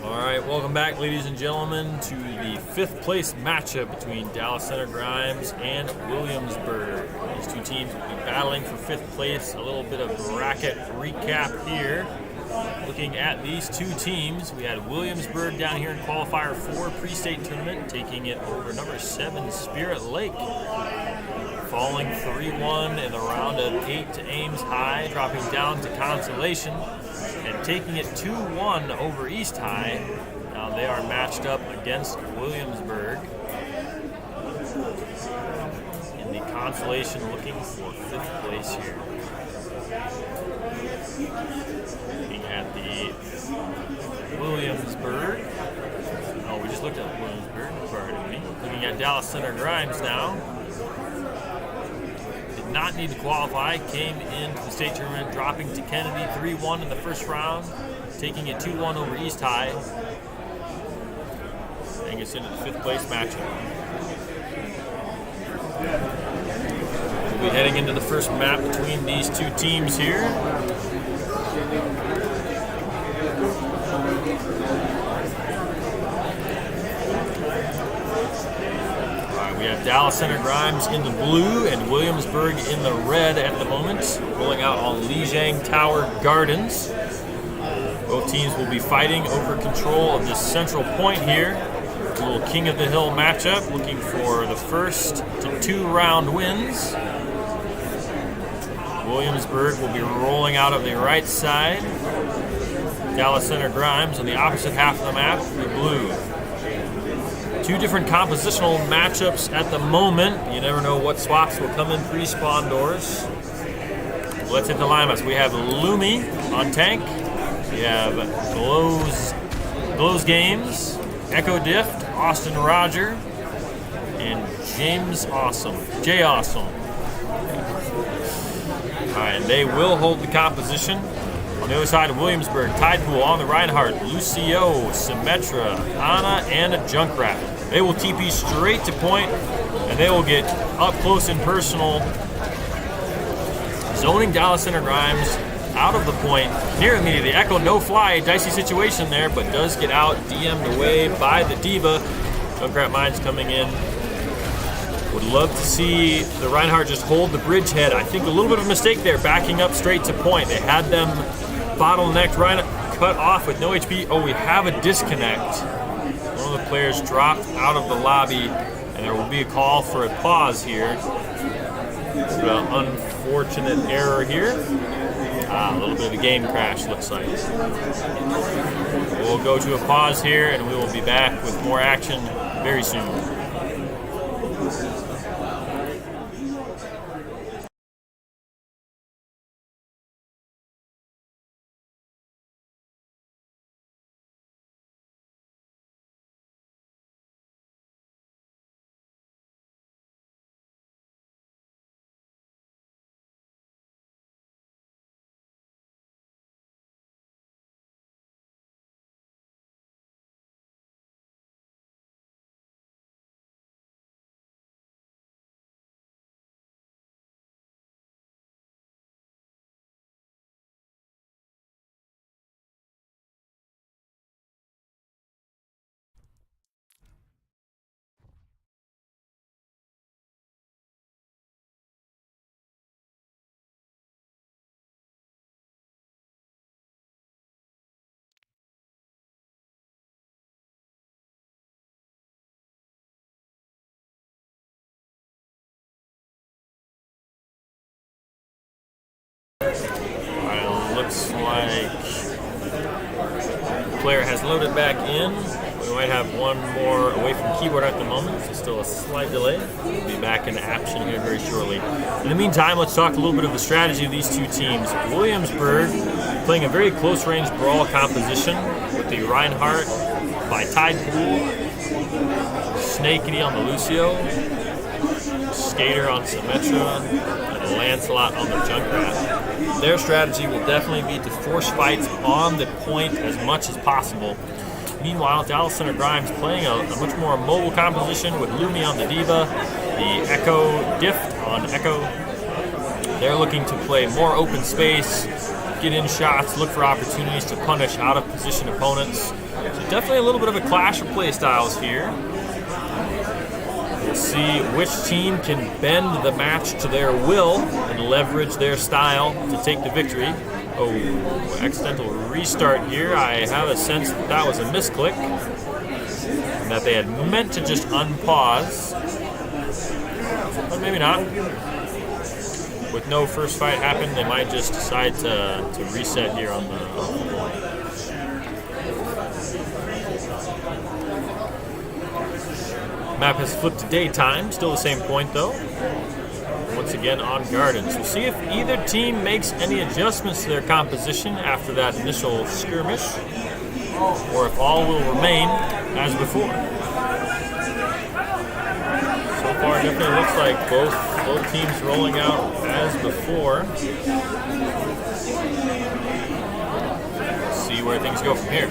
All right, welcome back, ladies and gentlemen, to the 5th place matchup between Dallas Center Grimes and Williamsburg. These two teams will be battling for 5th place. A little bit of bracket recap here. Looking at these two teams, we had Williamsburg down here in qualifier 4 pre-state tournament, taking it over number 7 Spirit Lake, falling 3-1 in the round of 8 to Ames High, dropping down to consolation, and taking it 2-1 over East High. Now they are matched up against Williamsburg in the consolation, looking for 5th place here. Looking at the Williamsburg. Oh, we just looked at Williamsburg. Pardon me. Looking at Dallas Center Grimes now. Did not need to qualify. Came into the state tournament, dropping to Kennedy 3-1 in the first round, taking it 2-1 over East High. Taking us into the 5th place matchup. We'll be heading into the first map between these two teams here. We have Dallas Center Grimes in the blue and Williamsburg in the red at the moment, rolling out on Lijiang Tower Gardens. Both teams will be fighting over control of this central point here. A little King of the Hill matchup, looking for the first to 2 round wins. Williamsburg will be rolling out of the right side. Dallas Center Grimes on the opposite half of the map, the blue. 2 different compositional matchups at the moment. You never know what swaps will come in pre-spawn doors. Let's hit the lineups. We have Lumi on tank. We have Glows Games, Echo Dift, Austin Roger, and James Awesome. Jay Awesome. Alright, and they will hold the composition. On the other side of Williamsburg, Tidepool on the Reinhardt, Lucio, Symmetra, Anna, and Junkrat. They will TP straight to point, and they will get up close and personal, zoning Dallas Center Grimes out of the point, near immediately. Echo no fly, dicey situation there, but does get out, DM'd away by the Diva. Junkrat Mines coming in. Would love to see the Reinhardt just hold the bridgehead. I think a little bit of a mistake there, backing up straight to point. They had them bottlenecked, Reinhardt cut off with no HP. Oh, we have a disconnect. One of the players dropped out of the lobby, and there will be a call for a pause here. An unfortunate error here. A little bit of a game crash, looks like. We'll go to a pause here, and we will be back with more action very soon. Looks like the player has loaded back in. We might have one more away from keyboard at the moment, so still a slight delay. We'll be back in action here very shortly. In the meantime, let's talk a little bit of the strategy of these two teams. Williamsburg playing a very close-range brawl composition with the Reinhardt by Tidepool, Snakey on the Lucio, Skater on Symmetra, and Lancelot on the Junkrat. Their strategy will definitely be to force fights on the point as much as possible. Meanwhile, Dallas Center Grimes playing a much more mobile composition with Lumi on the Diva, the Echo Dift on Echo. They're looking to play more open space, get in shots, look for opportunities to punish out of position opponents. So definitely a little bit of a clash of play styles here. We'll see which team can bend the match to their will and leverage their style to take the victory. Oh, accidental restart here. I have a sense that that was a misclick and that they had meant to just unpause, but maybe not. With no first fight happen, they might just decide to reset here on the point. Map has flipped to daytime, still the same point though. Once again on Gardens. We'll see if either team makes any adjustments to their composition after that initial skirmish, or if all will remain as before. So far, it definitely looks like both teams rolling out as before. Let's see where things go from here.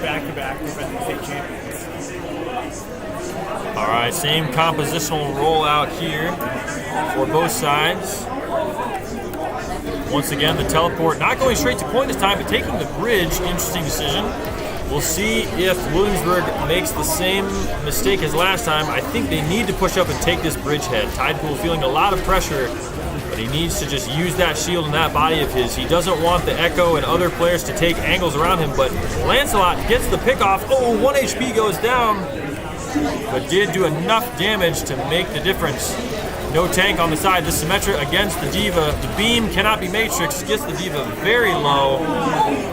Back-to-back defending state champions. All right, same compositional rollout here for both sides. Once again, the teleport not going straight to point this time, but taking the bridge. Interesting decision. We'll see if Williamsburg makes the same mistake as last time. I think they need to push up and take this bridgehead. Tidepool feeling a lot of pressure, but he needs to just use that shield and that body of his. He doesn't want the Echo and other players to take angles around him, but Lancelot gets the pick off. Oh, 1 HP goes down, but did do enough damage to make the difference. No tank on the side. The Symmetra against the Diva. The beam cannot be Matrix. Gets the Diva very low.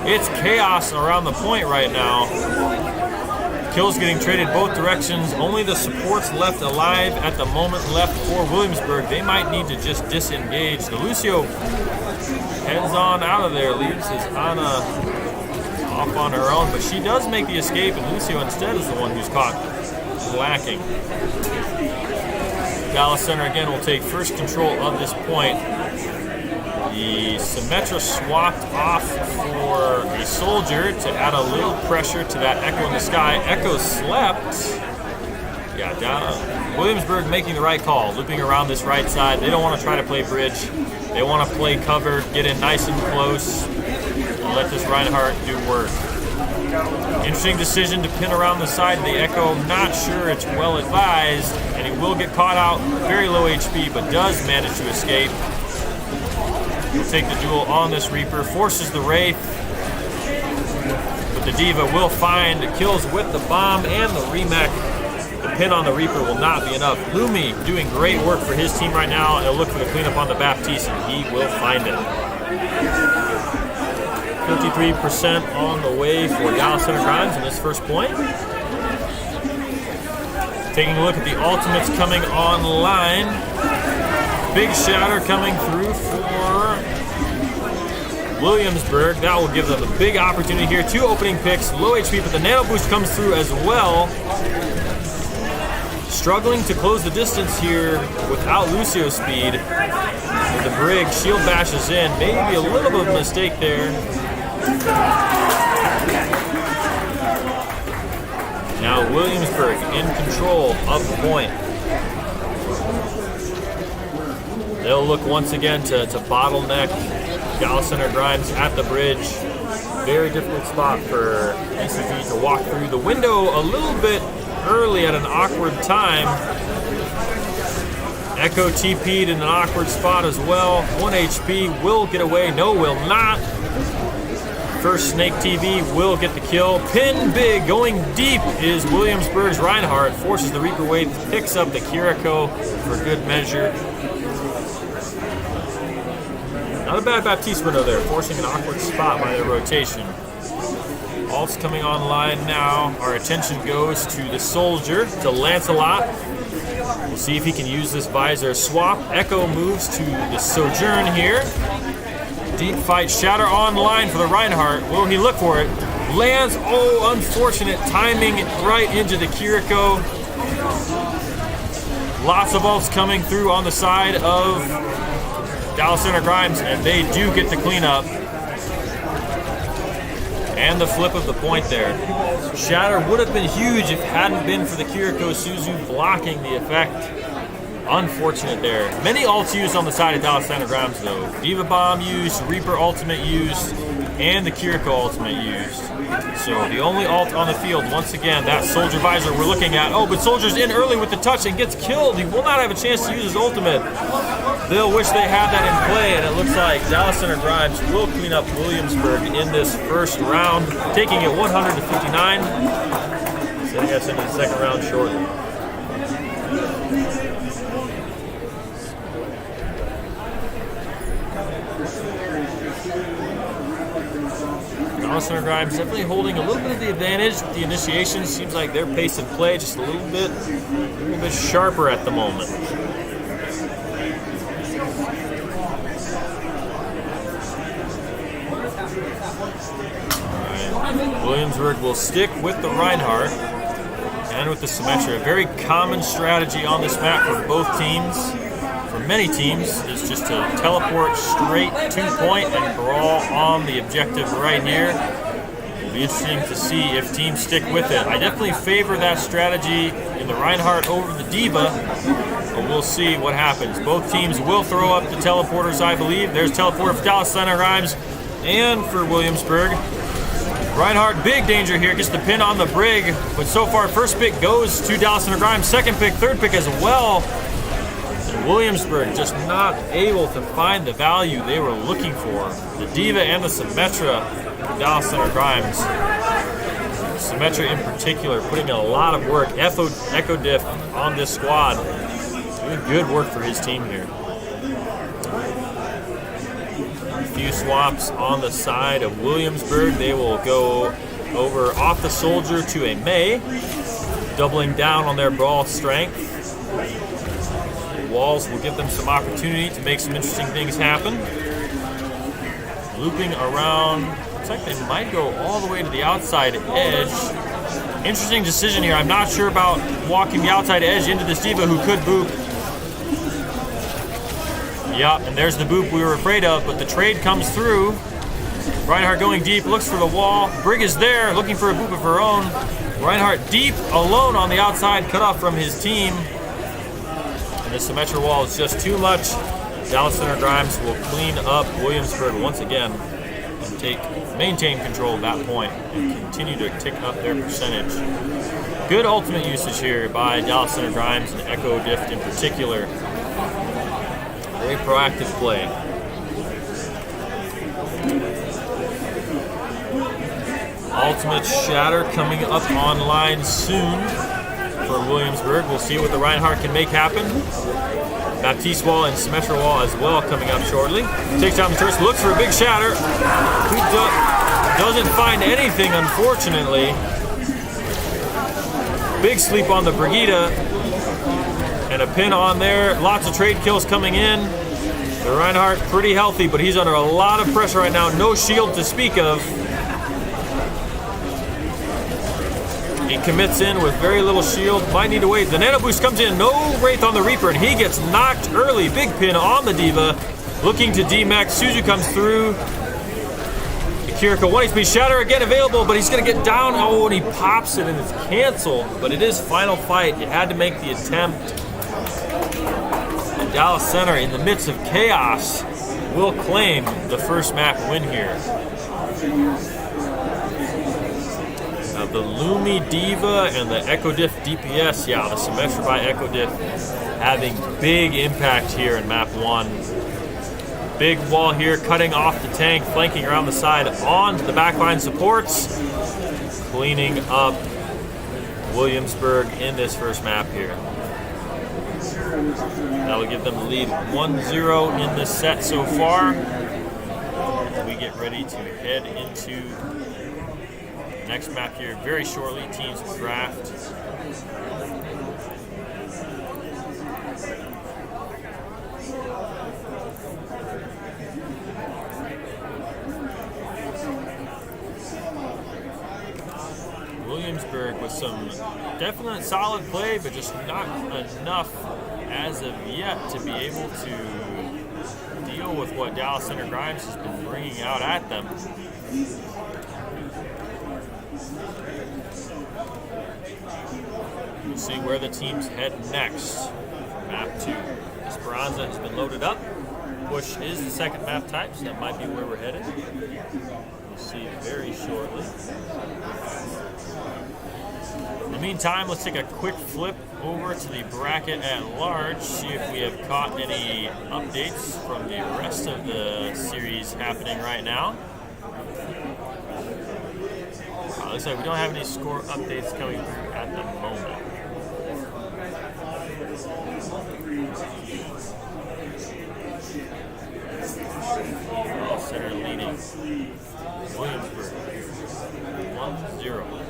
It's chaos around the point right now. Kills getting traded both directions. Only the supports left alive at the moment left for Williamsburg. They might need to just disengage. The Lucio heads on out of there. Leaves his Ana off on her own, but she does make the escape, and Lucio instead is the one who's caught lacking. Dallas Center again will take first control of this point. The Symmetra swapped off for a soldier to add a little pressure to that Echo in the sky. Echo slept. Yeah, Williamsburg making the right call, looping around this right side. They don't want to try to play bridge. They want to play cover, get in nice and close, and let this Reinhardt do work. Interesting decision to pin around the side of the Echo. Not sure it's well advised, and he will get caught out. Very low HP, but does manage to escape. He'll take the duel on this Reaper, forces the Wraith, but the Diva will find kills with the bomb and the remech. The pin on the Reaper will not be enough. Lumi doing great work for his team right now. He'll look for the cleanup on the Baptiste, and he will find it. 53% on the way for Dallas Center Grimes in this first point. Taking a look at the ultimates coming online. Big shatter coming through for Williamsburg. That will give them a big opportunity here. 2 opening picks, low HP, but the nano boost comes through as well. Struggling to close the distance here without Lucio speed. With the Brig, shield bashes in. Maybe a little bit of a mistake there. Now Williamsburg in control of the point. They'll look once again to bottleneck Dallas Center Grimes at the bridge. Very difficult spot for DCG to walk through. The window a little bit early at an awkward time. Echo TP'd in an awkward spot as well. 1 HP will get away. No, will not. First Snake TV will get the kill. Pin big, going deep is Williamsburg's Reinhardt. Forces the Reaper Wave, picks up the Kiriko for good measure. Not a bad Baptiste window there, forcing an awkward spot by their rotation. Ult's coming online now. Our attention goes to the soldier, to Lancelot. We'll see if he can use this visor swap. Echo moves to the Sojourn here. Deep fight, shatter online for the Reinhardt. Will he look for it? Lands, oh, unfortunate timing right into the Kiriko. Lots of ults coming through on the side of Dallas Center Grimes, and they do get the cleanup. And the flip of the point there. Shatter would have been huge if it hadn't been for the Kiriko Suzu blocking the effect. Unfortunate there. Many ults used on the side of Dallas Center Grimes though. Diva Bomb used, Reaper ultimate used, and the Kiriko ultimate used. So the only ult on the field, once again, that Soldier Visor we're looking at. Oh, but Soldier's in early with the touch and gets killed. He will not have a chance to use his ultimate. They'll wish they had that in play, and it looks like Dallas Center Grimes will clean up Williamsburg in this first round, taking it 100-59, sending us into the second round shortly. Dallas Center Grimes definitely holding a little bit of the advantage. The initiation seems like their pace of play just a little bit sharper at the moment. Williamsburg will stick with the Reinhardt and with the Symmetra. A very common strategy on this map for both teams, for many teams, is just to teleport straight to point and brawl on the objective right here. It'll be interesting to see if teams stick with it. I definitely favor that strategy in the Reinhardt over the Diva, but we'll see what happens. Both teams will throw up the teleporters, I believe. There's teleporter for Dallas Center Grimes and for Williamsburg. Reinhardt, big danger here, gets the pin on the Brig, but so far first pick goes to Dallas Center Grimes, second pick, third pick as well. And Williamsburg just not able to find the value they were looking for. The Diva and the Symmetra for Dallas Center Grimes. Symmetra in particular putting in a lot of work. Echo Diff on this squad, doing good work for his team here. Few swaps on the side of Williamsburg. They will go over off the Soldier to a Mei, doubling down on their brawl strength. The walls will give them some opportunity to make some interesting things happen. Looping around, looks like they might go all the way to the outside edge. Interesting decision here. I'm not sure about walking the outside edge into this Diva who could boop. Yep, and there's the boop we were afraid of, but the trade comes through. Reinhardt going deep, looks for the wall. Brig is there, looking for a boop of her own. Reinhardt deep, alone on the outside, cut off from his team. And the Symmetra wall is just too much. Dallas Center Grimes will clean up Williamsburg once again and maintain control at that point and continue to tick up their percentage. Good ultimate usage here by Dallas Center Grimes and Echo Diff in particular. Very proactive play. Ultimate Shatter coming up online soon for Williamsburg. We'll see what the Reinhardt can make happen. Baptiste Wall and Symmetra Wall as well coming up shortly. Takes down the turret, looks for a big shatter. Who doesn't find anything, unfortunately. Big sleep on the Brigida. And a pin on there. Lots of trade kills coming in. The Reinhardt pretty healthy, but he's under a lot of pressure right now. No shield to speak of. He commits in with very little shield. Might need to wait. The Nano Boost comes in. No Wraith on the Reaper, and he gets knocked early. Big pin on the Diva. Looking to D-Max. Suzu comes through. Kiriko 1 HP Shatter again available, but he's going to get down. Oh, and he pops it, and it's canceled. But it is final fight. You had to make the attempt. And Dallas Center, in the midst of chaos, will claim the first map win here. Now the Lumi Diva and the Echo Diff DPS, yeah, the Symmetra by Echo Diff having big impact here in map 1. Big wall here, cutting off the tank, flanking around the side onto the backline supports, cleaning up Williamsburg in this first map here. That'll give them the lead 1-0 in this set so far. We get ready to head into the next map here very shortly. Teams will draft. Williamsburg with some definite solid play, but just not enough as of yet to be able to deal with what Dallas Center Grimes has been bringing out at them. We'll see where the teams head next. Map 2. Esperanza has been loaded up. Bush is the second map type, so that might be where we're headed. We'll see very shortly. In the meantime, let's take a quick flip over to the bracket at large, see if we have caught any updates from the rest of the series happening right now. Looks like we don't have any score updates coming through at the moment. All center leading Williamsburg 1-0.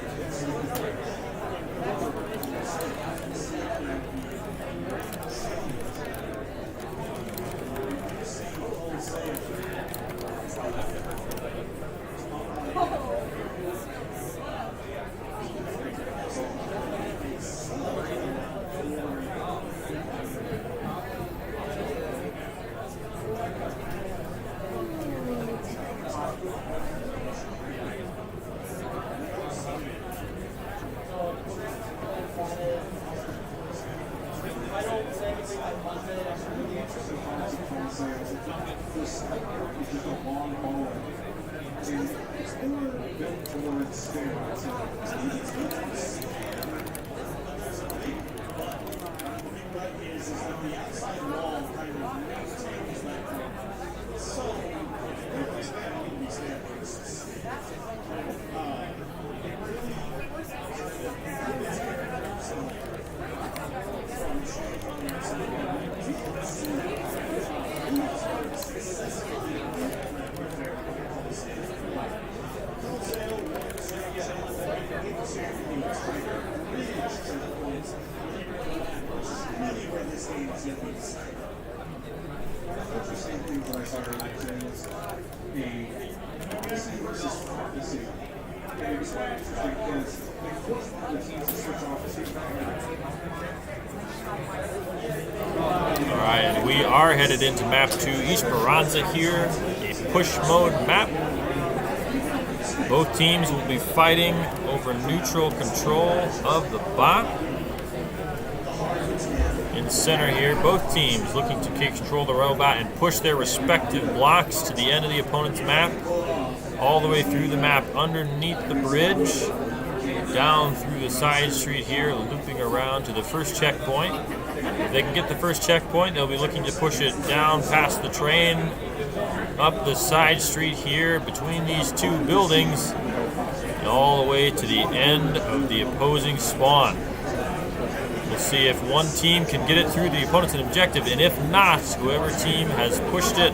Alright, and we are headed into map 2, Esperanza here, a push mode map. Both teams will be fighting over neutral control of the bot. In center here, both teams looking to take control of the robot and push their respective blocks to the end of the opponent's map, all the way through the map underneath the bridge, down through the side street here, looping around to the first checkpoint. If they can get the first checkpoint, they'll be looking to push it down past the train, up the side street here, between these two buildings, and all the way to the end of the opposing spawn. We'll see if one team can get it through the opponent's objective, and if not, whoever team has pushed it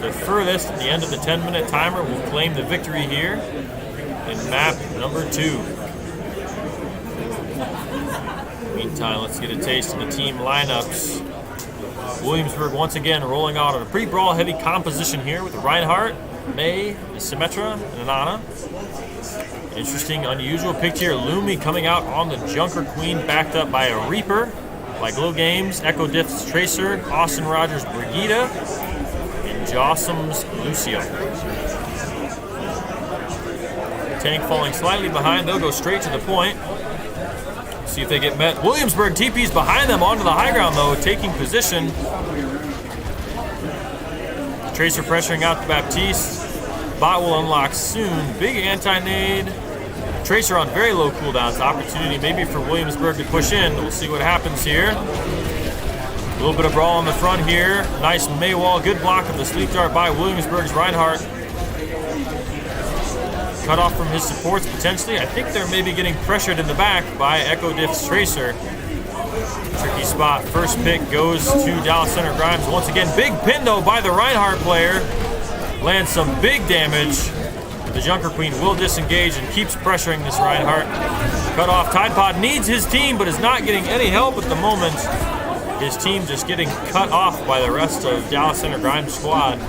the furthest at the end of the 10-minute timer will claim the victory here in map number 2. Meantime, let's get a taste of the team lineups. Williamsburg once again rolling out on a pretty brawl-heavy composition here with Reinhardt, May, Symmetra, and Anana. Interesting, unusual pick here. Lumi coming out on the Junker Queen, backed up by a Reaper, like Glow Games, Echo Diff's Tracer, Austin Rogers' Brigida, and Jossum's Lucio. Tank falling slightly behind, they'll go straight to the point. See if they get met. Williamsburg TP's behind them onto the high ground though, taking position. Tracer pressuring out the Baptiste. Bot will unlock soon. Big anti-nade. Tracer on very low cooldowns. Opportunity maybe for Williamsburg to push in. We'll see what happens here. A little bit of brawl on the front here. Nice Maywall. Good block of the sleep dart by Williamsburg's Reinhardt. Cut off from his supports potentially. I think they're maybe getting pressured in the back by Echo Diff's Tracer. Tricky spot. First pick goes to Dallas Center Grimes. Once again, big pin though by the Reinhardt player. Lands some big damage. The Junker Queen will disengage and keeps pressuring this Reinhardt. Cut off. Tide Pod needs his team, but is not getting any help at the moment. His team just getting cut off by the rest of Dallas Center Grimes' squad.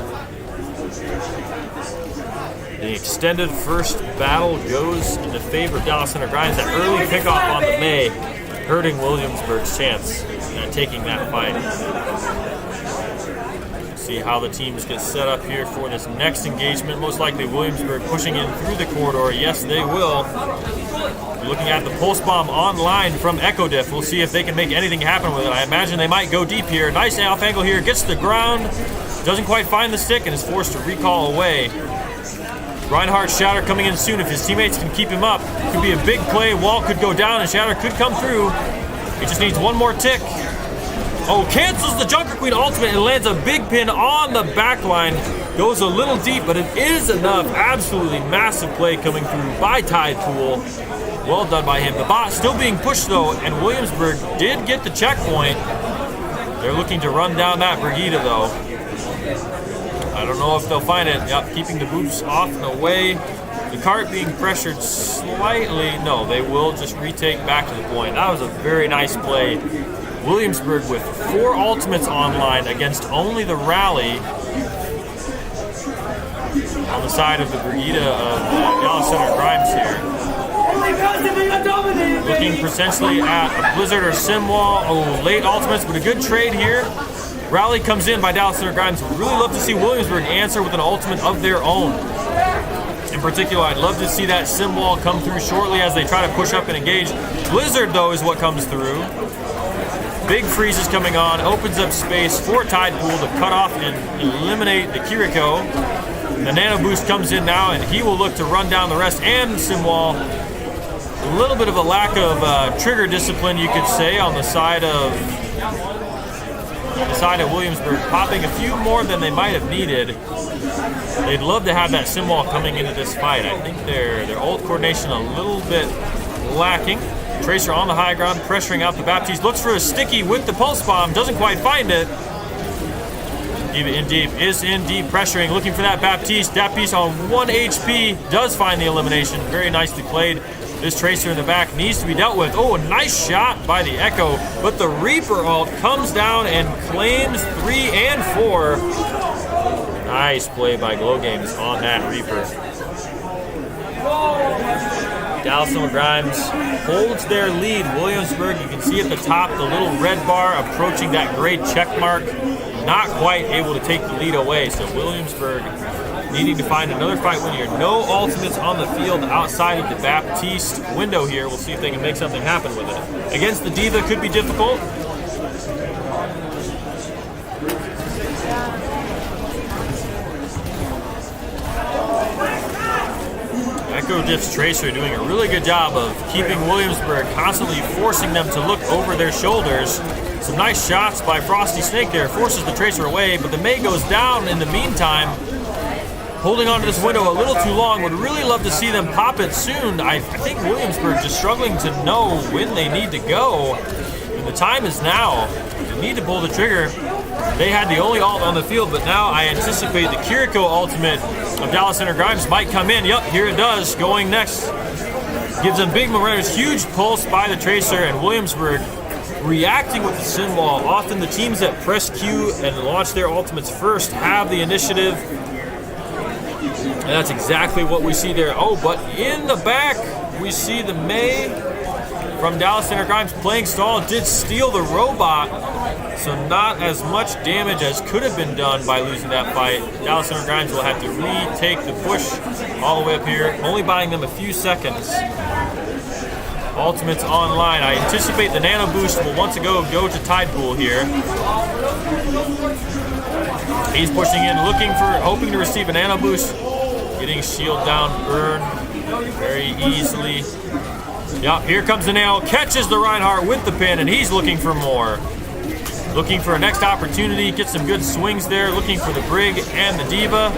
The extended first battle goes in the favor of Dallas Center Grimes. That early pickoff on the May, hurting Williamsburg's chance at taking that fight. See See how the teams get set up here for this next engagement. Most likely Williamsburg pushing in through the corridor. Yes, they will. Looking at the pulse bomb online from Echo Diff. We'll see if they can make anything happen with it. I imagine they might go deep here. Nice off angle here. Gets to the ground. Doesn't quite find the stick and is forced to recall away. Reinhardt's Shatter coming in soon. If his teammates can keep him up, it could be a big play. Wall could go down and Shatter could come through. He just needs one more tick. Oh, cancels the Junker Queen ultimate and lands a big pin on the back line. Goes a little deep, but it is enough. Absolutely massive play coming through by Tidepool. Well done by him. The bot still being pushed though, and Williamsburg did get the checkpoint. They're looking to run down that Brigida though. I don't know if they'll find it. Yep, keeping the boots off and away. The cart being pressured slightly. No, they will just retake back to the point. That was a very nice play. Williamsburg with 4 ultimates online against only the rally on the side of the Brigida of Dallas Center Grimes here. Looking potentially at a Blizzard or Simwall. Oh, late ultimates, but a good trade here. Rally comes in by Dallas Center Grimes. Would really love to see Williamsburg answer with an ultimate of their own. In particular, I'd love to see that Simwall come through shortly as they try to push up and engage. Blizzard, though, is what comes through. Big freeze is coming on, opens up space for Tidepool to cut off and eliminate the Kiriko. The Nano Boost comes in now, and he will look to run down the rest and Simwall. A little bit of a lack of trigger discipline, you could say, on the side of Williamsburg, popping a few more than they might have needed. They'd love to have that Simwall coming into this fight. I think their ult coordination a little bit lacking. Tracer on the high ground, pressuring out the Baptiste. Looks for a sticky with the pulse bomb, doesn't quite find it. Diva in deep, is in deep, pressuring, looking for that Baptiste. Baptiste on 1 HP, does find the elimination. Very nicely played. This Tracer in the back needs to be dealt with. Oh, a nice shot by the Echo, but the Reaper ult comes down and claims 3 and 4. Nice play by Glow Games on that Reaper. Dallas Center Grimes holds their lead. Williamsburg, you can see at the top the little red bar approaching that gray check mark. Not quite able to take the lead away. So Williamsburg needing to find another fight win here. No ultimates on the field outside of the Baptiste window here. We'll see if they can make something happen with it. Against the Diva could be difficult. Echo Diff's Tracer doing a really good job of keeping Williamsburg, constantly forcing them to look over their shoulders. Some nice shots by Frosty Snake there, forces the Tracer away, but the May goes down in the meantime. Holding on to this window a little too long. Would really love to see them pop it soon. I think Williamsburg just struggling to know when they need to go. And the time is now. They need to pull the trigger. They had the only ult on the field, but now I anticipate the Kiriko ultimate of Dallas Center Grimes might come in. Yup, here it does, going next. Gives them big momentum, huge pulse by the Tracer, and Williamsburg reacting with the Simwall. Often the teams that press Q and launch their ultimates first have the initiative. And that's exactly what we see there. Oh, but in the back, we see the May from Dallas Center Grimes playing stall. Did steal the robot, so not as much damage as could have been done by losing that fight. Dallas Center Grimes will have to retake the push all the way up here, only buying them a few seconds. Ultimates online. I anticipate the Nano Boost will once again go to Tidepool here. He's pushing in, hoping to receive a Nano Boost. Getting shield down, burn very easily. Yep, here comes the Nano, catches the Reinhardt with the pin, and he's looking for more. Looking for a next opportunity, gets some good swings there, looking for the Brig and the Diva.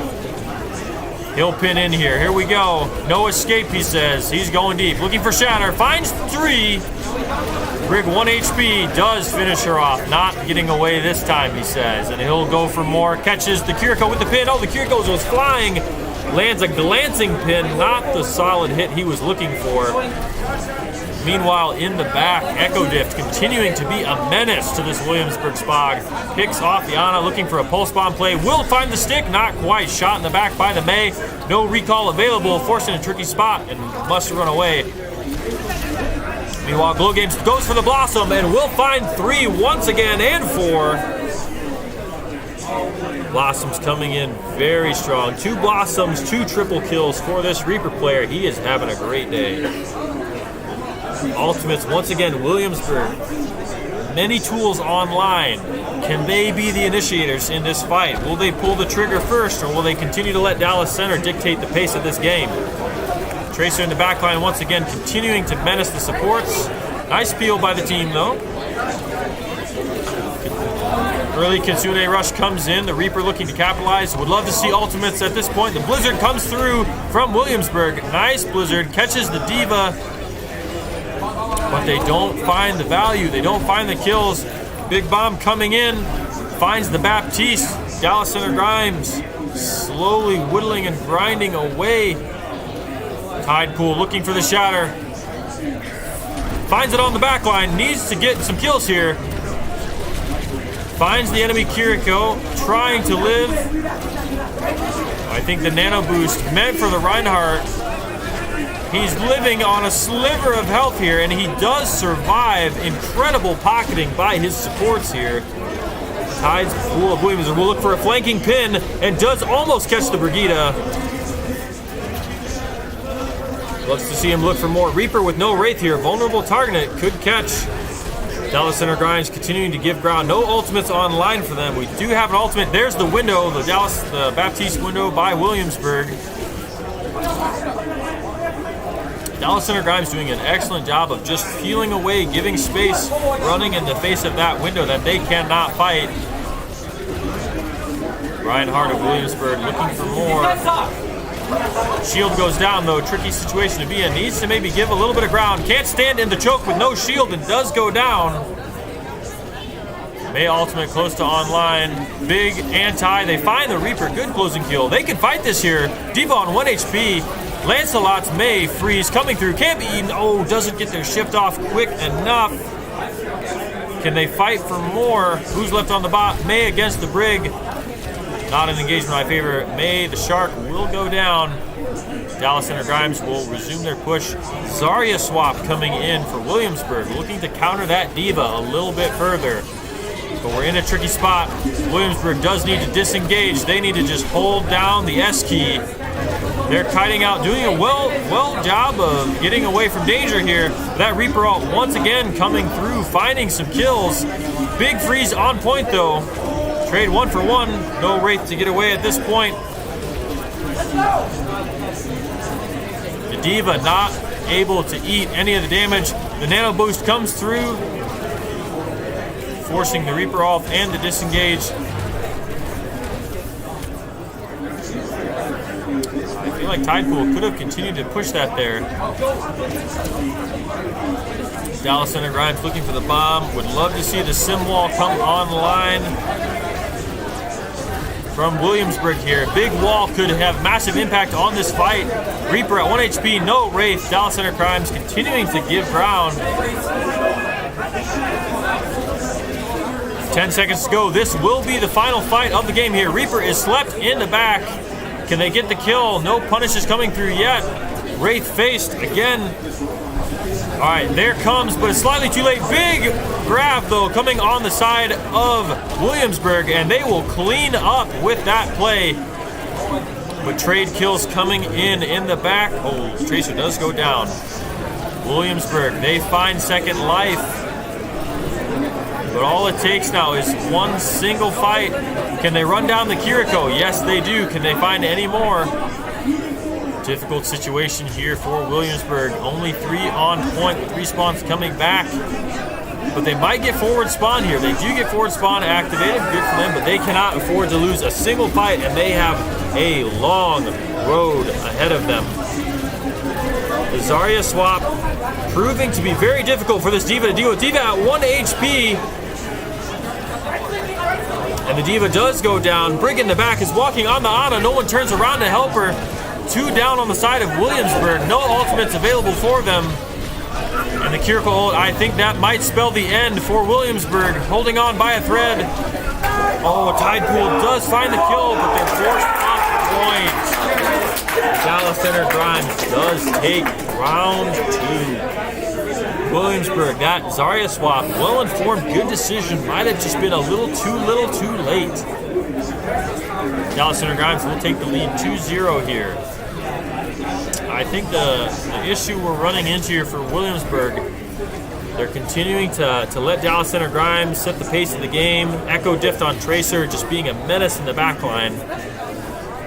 He'll pin in here. Here we go. No escape, he says. He's going deep. Looking for Shatter. Finds 3. Brig 1 HP. Does finish her off. Not getting away this time, he says. And he'll go for more. Catches the Kiriko with the pin. Oh, the Kiriko was flying. Lands a glancing pin. Not the solid hit he was looking for. Meanwhile, in the back, Echo Diff continuing to be a menace to this Williamsburg Spog. Picks off the Ana, looking for a pulse bomb play. Will find the stick, not quite. Shot in the back by the May. No recall available, forced in a tricky spot and must run away. Meanwhile, Glow Games goes for the Blossom and will find 3 once again and 4. Blossom's coming in very strong. 2 Blossoms, 2 triple kills for this Reaper player. He is having a great day. Ultimates, once again, Williamsburg. Many tools online. Can they be the initiators in this fight? Will they pull the trigger first, or will they continue to let Dallas Center dictate the pace of this game? Tracer in the backline once again continuing to menace the supports. Nice peel by the team though. Early Kitsune Rush comes in. The Reaper looking to capitalize. Would love to see ultimates at this point. The Blizzard comes through from Williamsburg. Nice Blizzard. Catches the Diva. But they don't find the value. They don't find the kills. Big Bomb coming in. Finds the Baptiste. Dallas Center Grimes slowly whittling and grinding away. Tidepool looking for the shatter. Finds it on the back line. Needs to get some kills here. Finds the enemy Kiriko, trying to live. I think the nano boost meant for the Reinhardt. He's living on a sliver of health here, and he does survive. Incredible pocketing by his supports here. Tides full of Williams will look for a flanking pin and does almost catch the Brigida. Looks to see him look for more. Reaper with no Wraith here. Vulnerable target could catch. Dallas Center Grimes continuing to give ground. No ultimates online for them. We do have an ultimate. There's the window, the Baptiste window by Williamsburg. Dallas Center Grimes doing an excellent job of just peeling away, giving space, running in the face of that window that they cannot fight. Reinhardt of Williamsburg looking for more. Shield goes down though, tricky situation to be in. Needs to maybe give a little bit of ground. Can't stand in the choke with no shield and does go down. May ultimate close to online. Big anti. They find the Reaper. Good closing kill. They can fight this here. Diva on 1 HP. Lancelot's May freeze coming through. Can't be eaten. Oh, doesn't get their shift off quick enough. Can they fight for more? Who's left on the bot? May against the Brig. Not an engagement in my favor. May, the Shark, will go down. Dallas Center Grimes will resume their push. Zarya swap coming in for Williamsburg, looking to counter that Diva a little bit further. But we're in a tricky spot. Williamsburg does need to disengage. They need to just hold down the S key. They're kiting out, doing a well job of getting away from danger here. That Reaper ult once again coming through, finding some kills. Big freeze on point though. Trade 1 for 1. No Wraith to get away at this point. The Diva not able to eat any of the damage. The nano boost comes through, forcing the Reaper off and the disengage. I feel like Tidepool could have continued to push that there. Dallas Center Grimes looking for the bomb. Would love to see the sim wall come online from Williamsburg here. Big wall could have massive impact on this fight. Reaper at 1 HP, no Wraith. Dallas Center Grimes continuing to give ground. 10 seconds to go. This will be the final fight of the game here. Reaper is slept in the back. Can they get the kill? No punishes coming through yet. Wraith faced again. All right, there comes, but it's slightly too late. Big grab, though, coming on the side of Williamsburg, and they will clean up with that play. But trade kills coming in the back. Oh, Tracer does go down. Williamsburg, they find second life. But all it takes now is one single fight. Can they run down the Kiriko? Yes, they do. Can they find any more? Difficult situation here for Williamsburg. Only 3 on point with respawns coming back. But they might get forward spawn here. They do get forward spawn activated. Good for them, but they cannot afford to lose a single fight, and they have a long road ahead of them. The Zarya swap proving to be very difficult for this Diva to deal with. Diva at 1 HP. And the Diva does go down. Brig in the back is walking on the Ana. No one turns around to help her. 2 down on the side of Williamsburg. No ultimates available for them. And the Kiriko ult, I think that might spell the end for Williamsburg. Holding on by a thread. Oh, Tidepool does find the kill, but they're forced off point. Dallas Center Grimes does take round 2. Williamsburg, that Zarya swap, well-informed, good decision. Might have just been a little too late. Dallas Center Grimes will take the lead 2-0 here. I think the issue we're running into here for Williamsburg, they're continuing to let Dallas Center Grimes set the pace of the game. Echo Diff on Tracer just being a menace in the back line.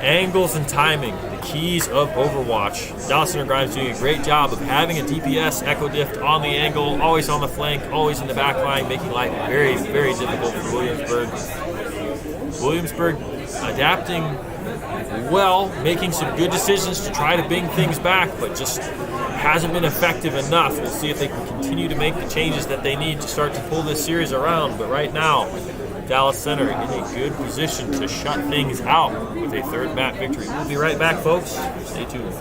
Angles and timing, the keys of Overwatch. Dallas Center Grimes doing a great job of having a DPS Echo Diff on the angle, always on the flank, always in the back line, making life very, very difficult for Williamsburg. Williamsburg adapting well, making some good decisions to try to bring things back, but just hasn't been effective enough. We'll see if they can continue to make the changes that they need to start to pull this series around. But right now, Dallas Center in a good position to shut things out with a third map victory. We'll be right back, folks. Stay tuned.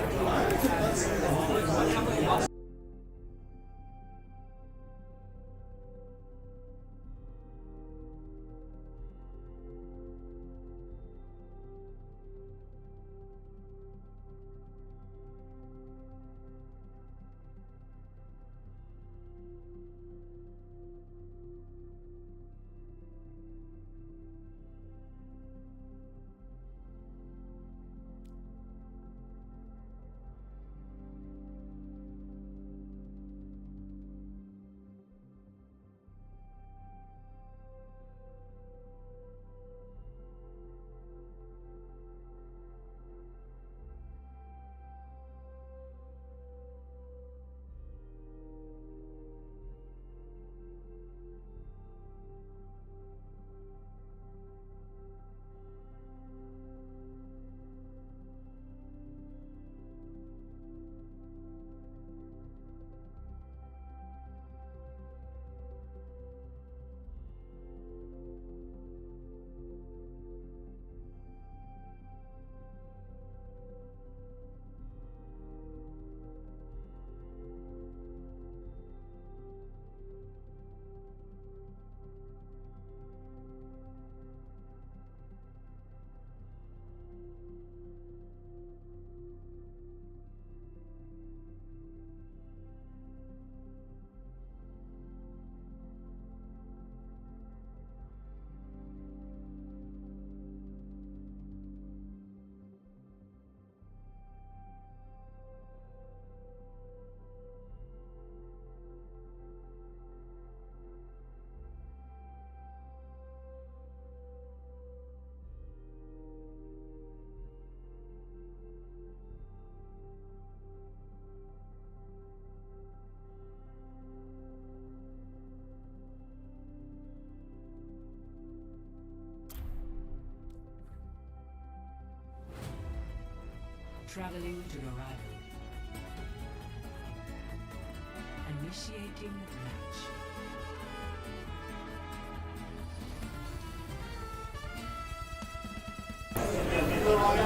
Traveling to Dorado. Initiating match.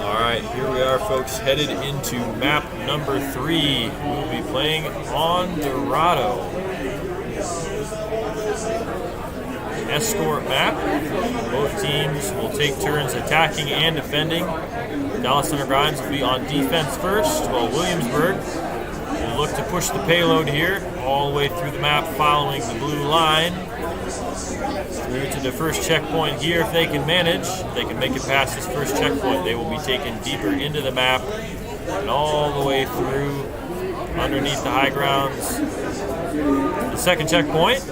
Alright, here we are, folks, headed into map number 3. We'll be playing on Dorado. Escort map. Both teams will take turns attacking and defending. Dallas Center Grimes will be on defense first, while Williamsburg will look to push the payload here all the way through the map following the blue line. Through to the first checkpoint here if they can manage. If they can make it past this first checkpoint, they will be taken deeper into the map and all the way through underneath the high grounds. The second checkpoint,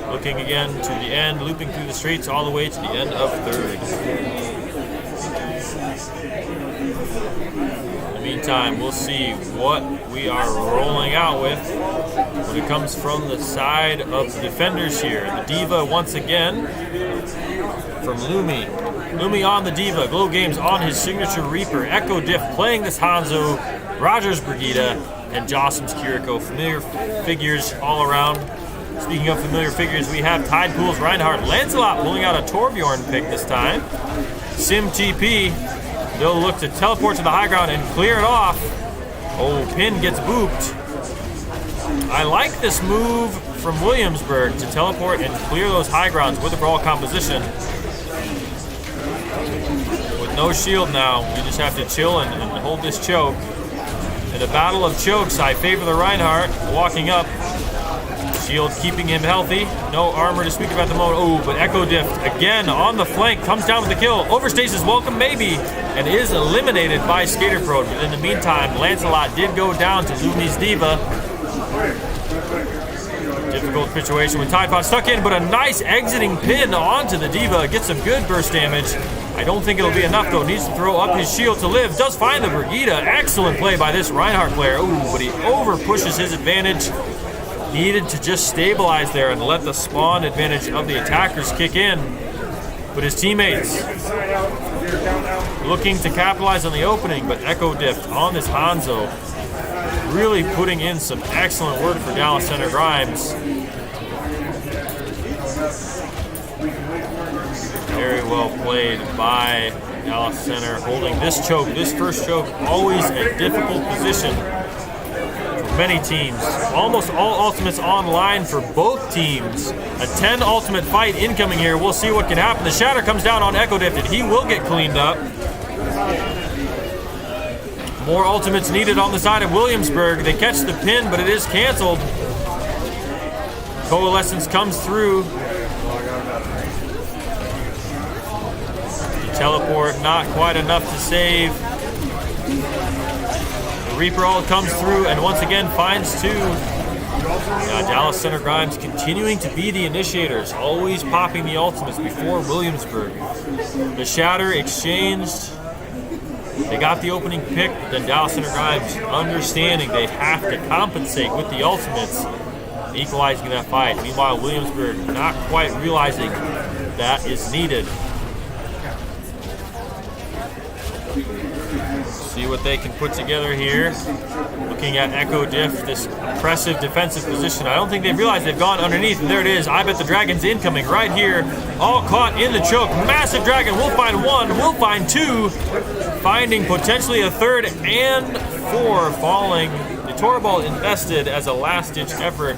looking again to the end, looping through the streets all the way to the end of third. In the meantime, we'll see what we are rolling out with when it comes from the side of the defenders here. The Diva once again from Lumi. Lumi on the Diva. Glow Games on his signature Reaper. Echo Diff playing this Hanzo. Rogers Brigida and Jossum's Kiriko. Familiar figures all around. Speaking of familiar figures, we have Tide Pool's Reinhardt. Lancelot pulling out a Torbjorn pick this time. Sim TP. They'll look to teleport to the high ground and clear it off. Oh, Pin gets booped. I like this move from Williamsburg to teleport and clear those high grounds with a brawl composition. With no shield now, we just have to chill and hold this choke. In a battle of chokes, I favor the Reinhardt walking up. Shield keeping him healthy. No armor to speak about the moment. Oh, but Echo Diff again on the flank. Comes down with the kill. Overstays his welcome maybe. And is eliminated by Skater Pro. But in the meantime, Lancelot did go down to Lumi's Diva. Difficult situation with Tide Pod stuck in, but a nice exiting pin onto the Diva. Gets some good burst damage. I don't think it'll be enough though. Needs to throw up his shield to live. Does find the Brigitte. Excellent play by this Reinhardt player. Ooh, but he over pushes his advantage. Needed to just stabilize there and let the spawn advantage of the attackers kick in. But his teammates looking to capitalize on the opening, but Echo Diff on this Hanzo. Really putting in some excellent work for Dallas Center Grimes. Very well played by Dallas Center, holding this choke, this first choke, always a difficult position for many teams. Almost all ultimates online for both teams. A 10 ultimate fight incoming here. We'll see what can happen. The Shatter comes down on Echo Diff, and he will get cleaned up. More ultimates needed on the side of Williamsburg. They catch the pin, but it is canceled. Coalescence comes through. The teleport, not quite enough to save. The Reaper ult comes through and once again finds two. Dallas Center Grimes continuing to be the initiators, always popping the ultimates before Williamsburg. The Shatter exchanged. They got the opening pick, but then Dallas Center Grimes understanding they have to compensate with the ultimates, equalizing that fight. Meanwhile, Williamsburg not quite realizing that is needed. See what they can put together here. Looking at Echo Diff, this oppressive defensive position. I don't think they realize they've gone underneath, and there it is. I bet the Dragon's incoming right here. All caught in the choke. Massive Dragon. We'll find one. We'll find two. Finding potentially a third and four. Falling. The Torball invested as a last-ditch effort.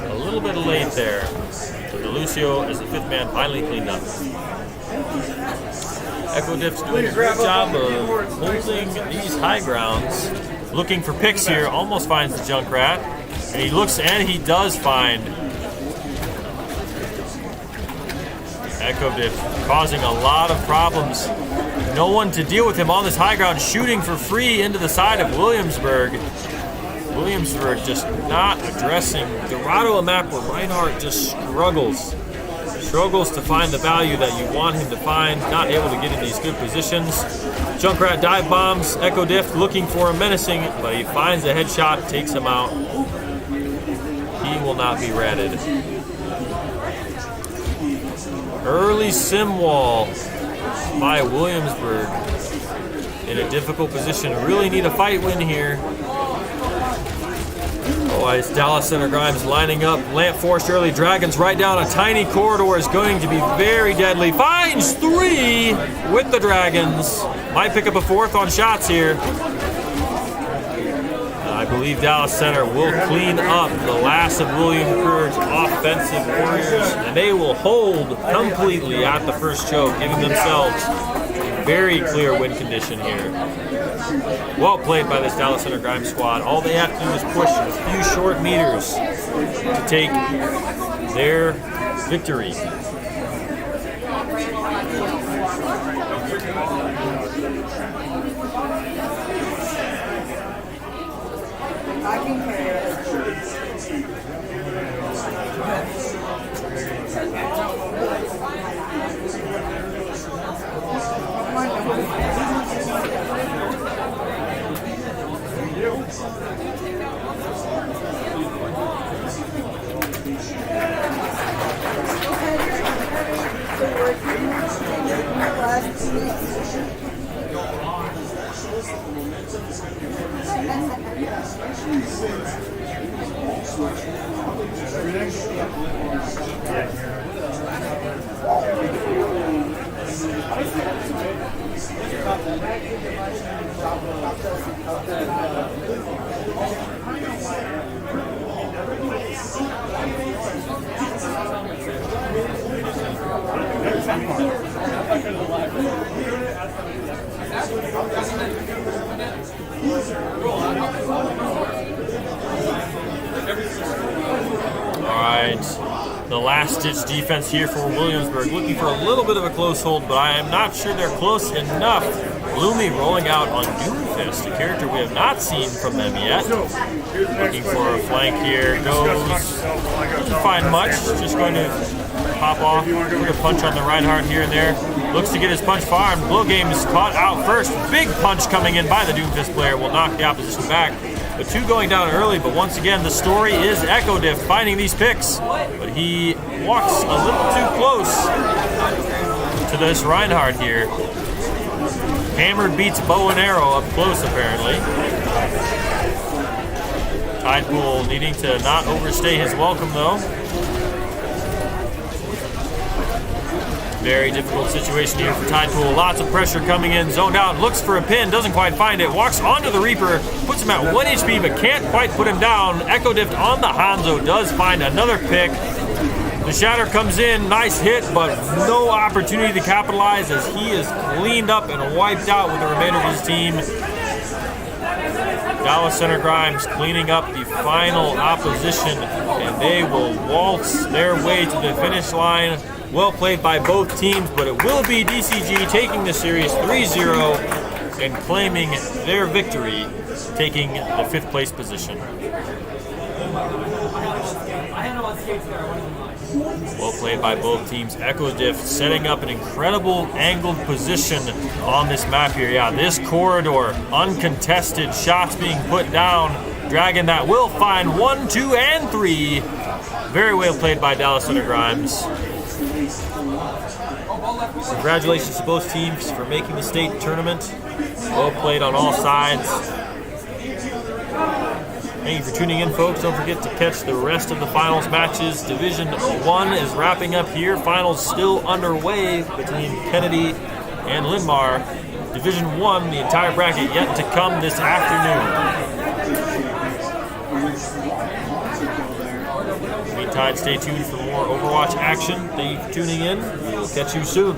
A little bit late there. So Delucio, as the fifth man, finally cleaned up. Echo Diff's doing a great job of holding these high grounds. Looking for picks here, almost finds the Junkrat. And he looks, and he does find Echo Diff, causing a lot of problems. No one to deal with him on this high ground, shooting for free into the side of Williamsburg. Williamsburg just not addressing Dorado, a map where Reinhardt just struggles to find the value that you want him to find, not able to get in these good positions. Junkrat dive bombs, Echo Diff looking for him menacing, but he finds a headshot, takes him out. He will not be ratted. Early sim wall by Williamsburg in a difficult position. Really need a fight win here. Otherwise, Dallas Center Grimes lining up. Lamp forced early. Dragons right down a tiny corridor is going to be very deadly. Finds three with the Dragons. Might pick up a fourth on shots here. I believe Dallas Center will clean up the last of Williamsburg's offensive warriors, and they will hold completely at the first choke, giving themselves a very clear win condition here. Well played by this Dallas Center Grimes squad. All they have to do is push a few short meters to take their victory. I can carry it. right. The last-ditch defense here for Williamsburg. Looking for a little bit of a close hold, but I am not sure they're close enough. Bloomy rolling out on Doomfist, a character we have not seen from them yet. Looking for a flank here. Goes. Doesn't find much. Just going to pop off. Put a punch on the Reinhardt here and there. Looks to get his punch farmed. Blow Game is caught out first. Big punch coming in by the Doomfist player will knock the opposition back. The two going down early, but once again, the story is Echo Diff finding these picks. But he walks a little too close to this Reinhardt here. Hammered beats bow and arrow up close, apparently. Tidepool needing to not overstay his welcome, though. Very difficult situation here for Tidepool. Lots of pressure coming in. Zoned out. Looks for a pin. Doesn't quite find it. Walks onto the Reaper. Puts him at 1 HP, but can't quite put him down. Echo Diff on the Hanzo. Does find another pick. The Shatter comes in. Nice hit, but no opportunity to capitalize as he is cleaned up and wiped out with the remainder of his team. Dallas Center Grimes cleaning up the final opposition, and they will waltz their way to the finish line. Well played by both teams, but it will be DCG taking the series 3-0 and claiming their victory, taking the 5th place position. Well played by both teams. Echo Diff setting up an incredible angled position on this map here. Yeah, this corridor, uncontested, shots being put down. Dragon that will find 1, 2, and 3. Very well played by Dallas Center Grimes. Congratulations to both teams for making the state tournament. Well played on all sides. Thank you for tuning in, folks. Don't forget to catch the rest of the finals matches. Division 1 is wrapping up here. Finals still underway between Kennedy and Linmar. Division 1, the entire bracket yet to come this afternoon. Meantime, stay tuned for more Overwatch action. Thank you for tuning in. We'll catch you soon.